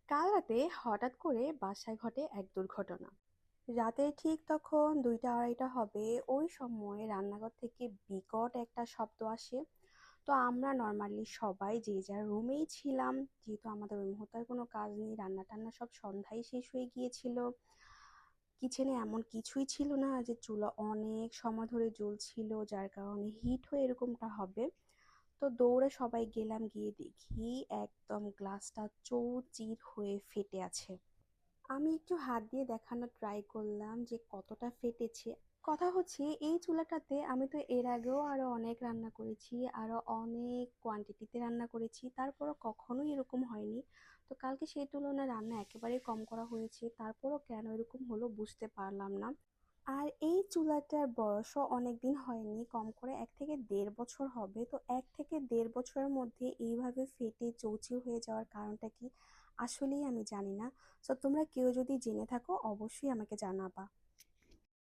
কাল রাতে হঠাৎ করে বাসায় ঘটে এক দুর্ঘটনা। রাতে ঠিক তখন 2টা-2:30টা হবে। ওই সময় রান্নাঘর থেকে বিকট একটা শব্দ আসে। তো আমরা নর্মালি সবাই যে যার রুমেই ছিলাম, যেহেতু আমাদের ওই মুহূর্তে আর কোনো কাজ নেই, রান্না টান্না সব সন্ধ্যায় শেষ হয়ে গিয়েছিল। কিচেনে এমন কিছুই ছিল না যে চুলা অনেক সময় ধরে জ্বলছিল যার কারণে হিট হয়ে এরকমটা হবে। তো দৌড়ে সবাই গেলাম, গিয়ে দেখি একদম গ্লাসটা চৌচির হয়ে ফেটে আছে। আমি একটু হাত দিয়ে দেখানোর ট্রাই করলাম যে কতটা ফেটেছে। কথা হচ্ছে এই চুলাটাতে আমি তো এর আগেও আরো অনেক রান্না করেছি, আরো অনেক কোয়ান্টিটিতে রান্না করেছি, তারপরও কখনোই এরকম হয়নি। তো কালকে সেই তুলনায় রান্না একেবারেই কম করা হয়েছে, তারপরও কেন এরকম হলো বুঝতে পারলাম না। আর এই চুলাটার বয়সও অনেক দিন হয়নি, কম করে 1 থেকে 1.5 বছর হবে। তো 1 থেকে 1.5 বছরের মধ্যে এইভাবে ফেটে চৌচির হয়ে যাওয়ার কারণটা কি আসলেই আমি জানি না। তো তোমরা কেউ যদি জেনে থাকো অবশ্যই আমাকে জানাবা।